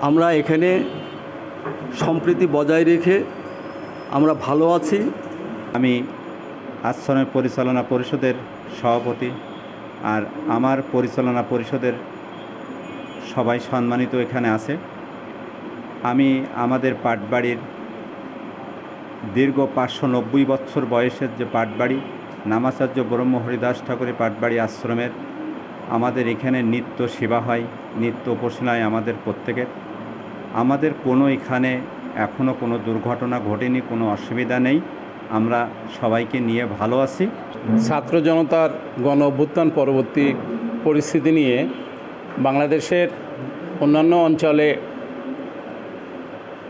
আমরা এখানে সম্প্রীতি বজায় রেখে আমরা ভালো আছি। আমি আশ্রমের পরিচালনা পরিষদের সভাপতি, আর আমার পরিচালনা পরিষদের সবাই সম্মানিত এখানে আছে। আমি আমাদের পাটবাড়ির দীর্ঘ 590 বছর বয়সের যে পাটবাড়ি, নামাচার্য ব্রহ্ম হরিদাস ঠাকুরের পাটবাড়ি আশ্রমের আমাদের এখানে নিত্য সেবা হয়, নিত্য উপাসনা হয় আমাদের প্রত্যেকের। আমাদের কোনো এখানে এখনও কোনো দুর্ঘটনা ঘটেনি, কোনো অসুবিধা নেই। আমরা সবাইকে নিয়ে ভালো আছি। ছাত্র জনতার গণ অভ্যুত্থান পরবর্তী পরিস্থিতি নিয়ে বাংলাদেশের অন্যান্য অঞ্চলে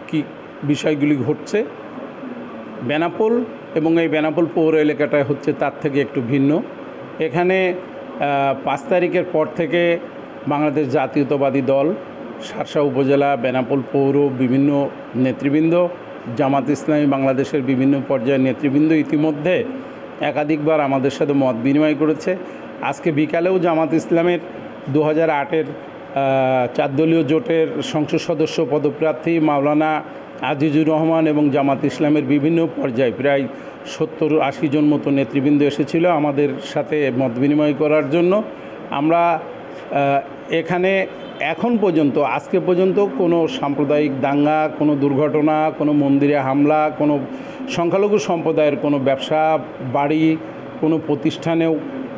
কি বিষয়গুলি ঘটছে, বেনাপোল এবং এই বেনাপোল পৌর এলাকাটায় হচ্ছে তার থেকে একটু ভিন্ন। এখানে 5 তারিখের পর থেকে বাংলাদেশ জাতীয়তাবাদী দল, শার্শা উপজেলা, বেনাপোল পৌর বিভিন্ন নেতৃবৃন্দ, জামাত ইসলামী বাংলাদেশের বিভিন্ন পর্যায়ের নেতৃবৃন্দ ইতিমধ্যে একাধিকবার আমাদের সাথে মত বিনিময় করেছে। আজকে বিকালেও জামাত ইসলামের 2008-এর 4 দলীয় জোটের সংসদ সদস্য পদপ্রার্থী মাওলানা আজিজুর রহমান এবং জামাত ইসলামের বিভিন্ন পর্যায়ে প্রায় 70-80 জন মতো নেতৃবৃন্দ এসেছিল আমাদের সাথে মত বিনিময় করার জন্য। আমরা এখানে এখন পর্যন্ত, আজকে পর্যন্ত কোনো সাম্প্রদায়িক দাঙ্গা, কোনো দুর্ঘটনা, কোনো মন্দিরে হামলা, কোনো সংখ্যালঘু সম্প্রদায়ের কোনো ব্যবসা বাড়ি, কোনো প্রতিষ্ঠানেও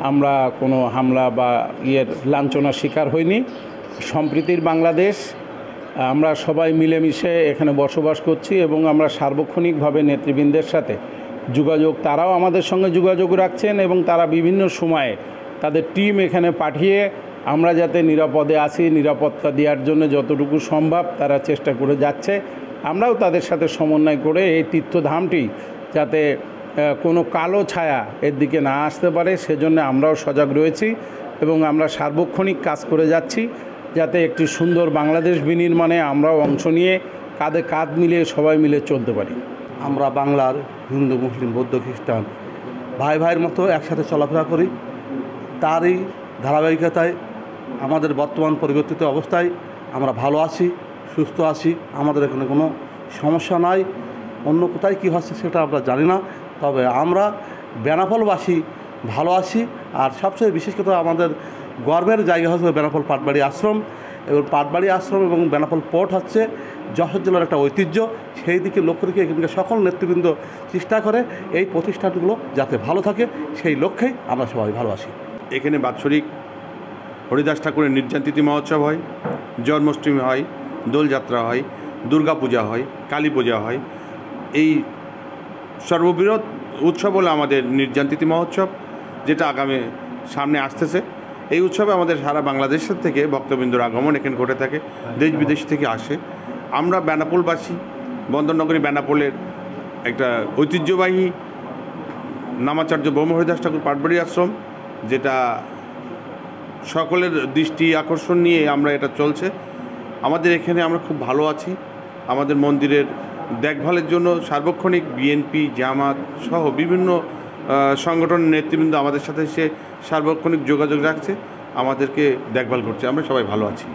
আমরা কোনো হামলা বা লাঞ্ছনার শিকার হইনি। সম্প্রীতির বাংলাদেশ, আমরা সবাই মিলেমিশে এখানে বসবাস করছি এবং আমরা সার্বক্ষণিকভাবে নেতৃবৃন্দের সাথে যোগাযোগ, তারাও আমাদের সঙ্গে যোগাযোগ রাখছেন এবং তারা বিভিন্ন সময়ে তাদের টিম এখানে পাঠিয়ে আমরা যাতে নিরাপদে আছি, নিরাপত্তা দেওয়ার জন্য যতটুকু সম্ভব তারা চেষ্টা করে যাচ্ছে। আমরাও তাদের সাথে সমন্বয় করে এই তীর্থধামটি যাতে কোনো কালো ছায়া এর দিকে না আসতে পারে সেজন্য আমরাও সজাগ রয়েছি এবং আমরা সার্বক্ষণিক কাজ করে যাচ্ছি যাতে একটি সুন্দর বাংলাদেশ বিনির্মাণে আমরাও অংশ নিয়ে কাঁধে কাঁধ মিলিয়ে সবাই মিলে চলতে পারি। আমরা বাংলার হিন্দু, মুসলিম, বৌদ্ধ, খ্রিস্টান ভাই ভাইয়ের মতো একসাথে চলাফেরা করি। তারই ধারাবাহিকতায় আমাদের বর্তমান পরিবর্তিত অবস্থায় আমরা ভালো আছি, সুস্থ আছি। আমাদের এখানে কোনো সমস্যা নাই। অন্য কোথায় কী হচ্ছে সেটা আমরা জানি না, তবে আমরা বেনাপোলবাসী ভালো আছি। আর সবচেয়ে বিশেষ কথা আমাদের গর্বের জায়গা হচ্ছে বেনাপোল পাটবাড়ি আশ্রম, এবং পাটবাড়ি আশ্রম এবং বেনাপোল পোর্ট হচ্ছে যশোর জেলার একটা ঐতিহ্য। সেই দিকে লক্ষ্য রেখে এখানকার সকল নেতৃবৃন্দ চেষ্টা করে এই প্রতিষ্ঠানগুলো যাতে ভালো থাকে, সেই লক্ষ্যেই আমরা সবাই ভালো আছি। এখানে বাৎসরিক হরিদাস ঠাকুরের নির্যাতিতি মহোৎসব হয়, জন্মাষ্টমী হয়, দোলযাত্রা হয়, দুর্গাপূজা হয়, কালী পূজা হয়। এই সর্ববৃহৎ উৎসব হলো আমাদের নির্যাতিতি মহোৎসব, যেটা আগামী সামনে আসতেছে। এই উৎসবে আমাদের সারা বাংলাদেশের থেকে ভক্তবৃন্দর আগমন এখানে ঘটে থাকে, দেশ বিদেশ থেকে আসে। আমরা বেনাপোলবাসী, বন্দরনগরী বেনাপোলের একটা ঐতিহ্যবাহী নামাচার্য ব্রহ্ম হরিদাস ঠাকুর পাটবাড়ি আশ্রম, যেটা সকলের দৃষ্টি আকর্ষণ নিয়ে আমরা এটা চলছে। আমাদের এখানে আমরা খুব ভালো আছি। আমাদের মন্দিরের দেখভালের জন্য সার্বক্ষণিক বিএনপি, জামাত সহ বিভিন্ন সংগঠনের নেতৃবৃন্দ আমাদের সাথে এসে সার্বক্ষণিক যোগাযোগ রাখছে, আমাদেরকে দেখভাল করছে। আমরা সবাই ভালো আছি।